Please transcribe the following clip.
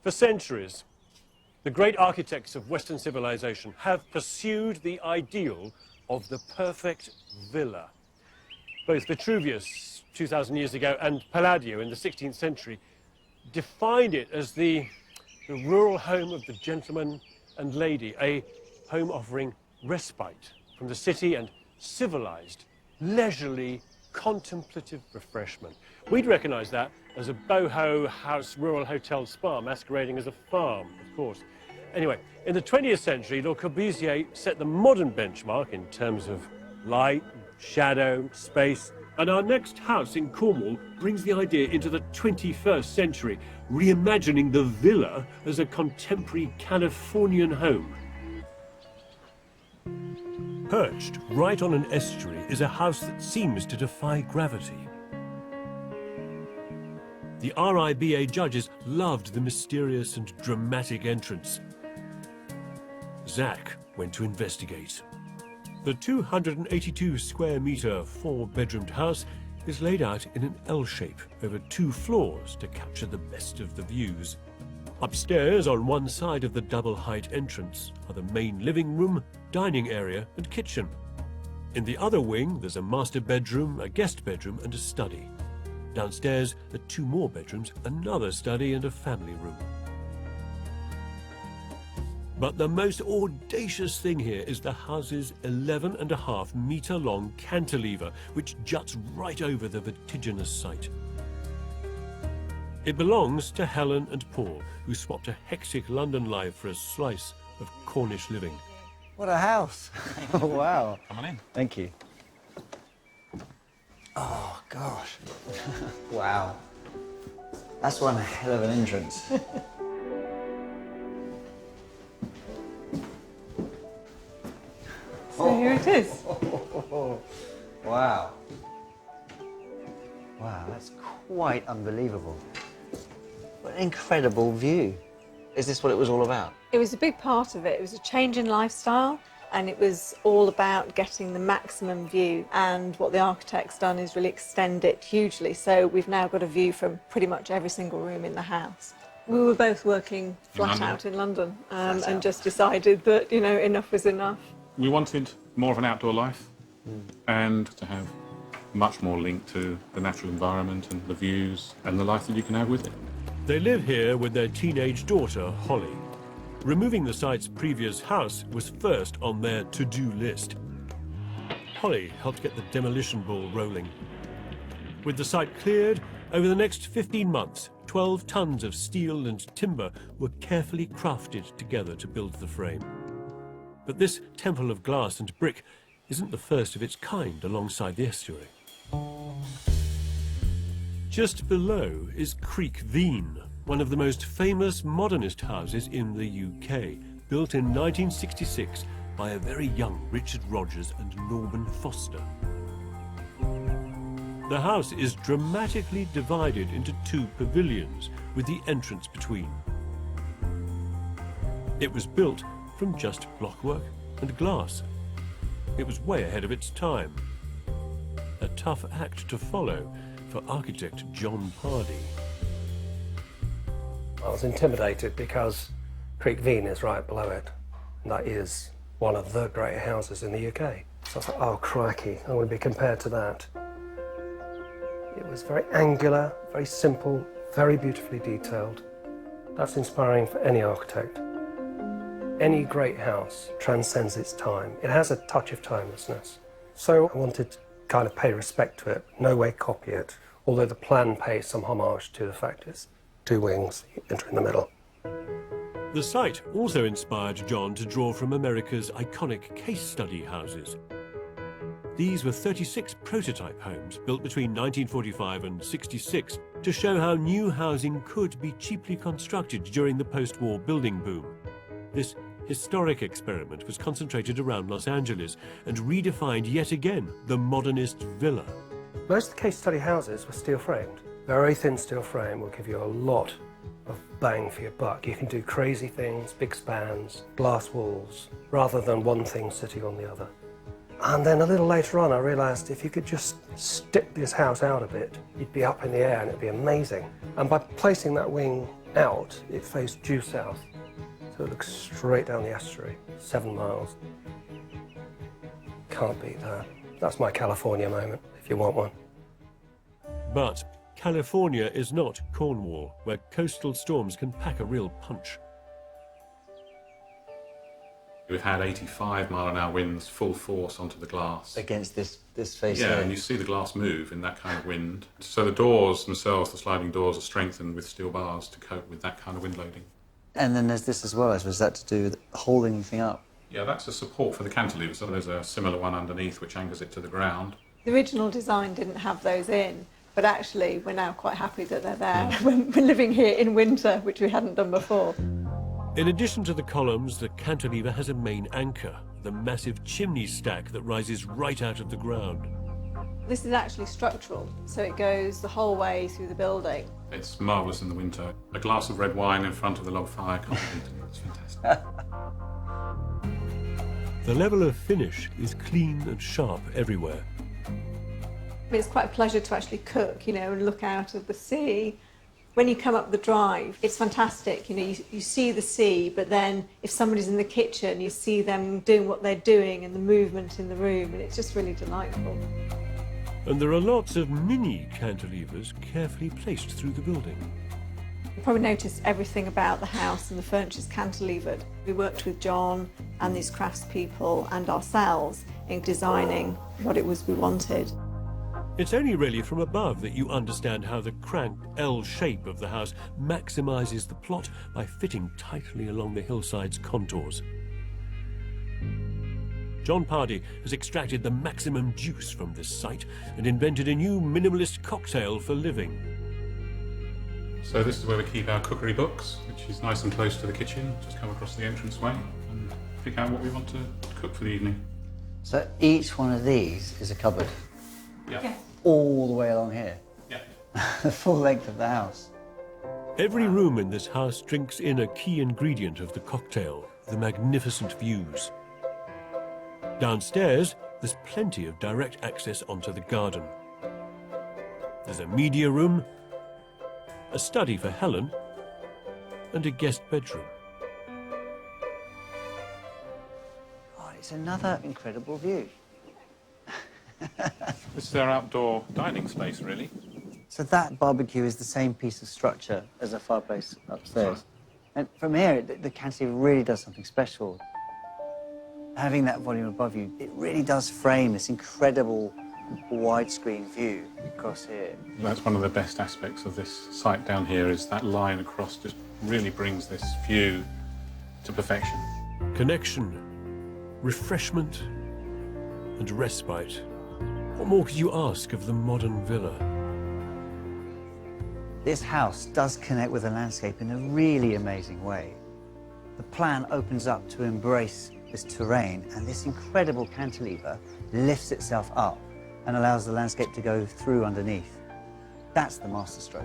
For centuries, the great architects of Western civilization have pursued the ideal of the perfect villa. Both Vitruvius 2,000 years ago and Palladio in the 16th century defined it as the rural home of the gentleman and lady, a home offering respite from the city and civilized, leisurely, contemplative refreshment. We'd recognise that as a boho house rural hotel spa masquerading as a farm, of course. Anyway, in the 20th century, Le Corbusier set the modern benchmark in terms of light, shadow, space. And our next house in Cornwall brings the idea into the 21st century, reimagining the villa as a contemporary Californian home. Perched right on an estuary is a house that seems to defy gravity. The RIBA judges loved the mysterious and dramatic entrance. Zach went to investigate. The 282 square metre, 4-bedroomed house is laid out in an L shape over 2 floors to capture the best of the views. Upstairs, on one side of the double-height entrance, are the main living room, dining area and kitchen. In the other wing, there's a master bedroom, a guest bedroom and a study. Downstairs are 2 more bedrooms, another study and a family room. But the most audacious thing here is the house's 11.5-metre-long cantilever, which juts right over the vertiginous site. It belongs to Helen and Paul, who swapped a hectic London life for a slice of Cornish living. What a house! Oh, wow. Come on in. Thank you. Oh, gosh. Wow. That's one hell of an entrance. So here it is. Wow. Wow, that's quite unbelievable. What an incredible view. Is this what it was all about? It was a big part of it. It was a change in lifestyle, and it was all about getting the maximum view. And what the architect's done is really extend it hugely. So we've now got a view from pretty much every single room in the house. We were both working flat out in London and just decided that, you know, enough was enough. We wanted more of an outdoor life and to have much more link to the natural environment and the views and the life that you can have with it. They live here with their teenage daughter, Holly. Removing the site's previous house was first on their to-do list. Holly helped get the demolition ball rolling. With the site cleared, over the next 15 months, 12 tons of steel and timber were carefully crafted together to build the frame. But this temple of glass and brick isn't the first of its kind alongside the estuary. Just below is Creek Veen, one of the most famous modernist houses in the UK, built in 1966 by a very young Richard Rogers and Norman Foster. The house is dramatically divided into 2 pavilions, with the entrance between. It was built from just blockwork and glass. It was way ahead of its time. A tough act to follow for architect John Pardee. I was intimidated because Creek Veen is right below it, and that is one of the great houses in the UK. So I thought, oh crikey, I want to be compared to that. It was very angular, very simple, very beautifully detailed. That's inspiring for any architect. Any great house transcends its time. It has a touch of timelessness. So I wanted to kind of pay respect to it, no way copy it, although the plan pays some homage to the fact it's 2 wings, you enter in the middle. The site also inspired John to draw from America's iconic case study houses. These were 36 prototype homes built between 1945 and 66 to show how new housing could be cheaply constructed during the post-war building boom. This historic experiment was concentrated around Los Angeles and redefined yet again the modernist villa. Most of the case study houses were steel framed. Very thin steel frame will give you a lot of bang for your buck. You can do crazy things, big spans, glass walls, rather than one thing sitting on the other. And then a little later on I realised if you could just stick this house out a bit, you'd be up in the air and it'd be amazing. And by placing that wing out, it faced due south. So it looks straight down the estuary, 7 miles. Can't beat that. That's my California moment, if you want one. But California is not Cornwall, where coastal storms can pack a real punch. We've had 85-mile-an-hour winds full force onto the glass. Against this face Yeah, here. and you see the glass move in that kind of wind. So the doors themselves, the sliding doors, are strengthened with steel bars to cope with that kind of wind loading. And then there's this as well. Was that to do with holding anything up? Yeah, that's a support for the cantilever. So there's a similar one underneath which anchors it to the ground. The original design didn't have those in, but actually we're now quite happy that they're there when we're living here in winter, which we hadn't done before. In addition to the columns, the cantilever has a main anchor, the massive chimney stack that rises right out of the ground. This is actually structural, so it goes the whole way through the building. It's marvellous in the winter. A glass of red wine in front of the log fire, can't beat it. It's fantastic. The level of finish is clean and sharp everywhere. It's quite a pleasure to actually cook, you know, and look out of the sea. When you come up the drive, it's fantastic. You know, you see the sea, but then if somebody's in the kitchen, you see them doing what they're doing and the movement in the room, and it's just really delightful. And there are lots of mini cantilevers carefully placed through the building. You probably noticed everything about the house and the furniture's cantilevered. We worked with John and these craftspeople and ourselves in designing what it was we wanted. It's only really from above that you understand how the cramped L shape of the house maximises the plot by fitting tightly along the hillside's contours. John Pardee has extracted the maximum juice from this site and invented a new minimalist cocktail for living. So this is where we keep our cookery books, which is nice and close to the kitchen. Just come across the entranceway and pick out what we want to cook for the evening. So each one of these is a cupboard, Yeah. all the way along here, Yeah. the full length of the house. Every room in this house drinks in a key ingredient of the cocktail, the magnificent views. Downstairs, there's plenty of direct access onto the garden. There's a media room, a study for Helen, and a guest bedroom. Oh, it's another incredible view. This is our outdoor dining space, really. So that barbecue is the same piece of structure as the fireplace upstairs. And from here, the cantilever really does something special. Having that volume above you, it really does frame this incredible widescreen view across here. That's one of the best aspects of this site down here, is that line across just really brings this view to perfection. Connection, refreshment, and respite. What more could you ask of the modern villa? This house does connect with the landscape in a really amazing way. The plan opens up to embrace this terrain, and this incredible cantilever lifts itself up and allows the landscape to go through underneath. That's the masterstroke.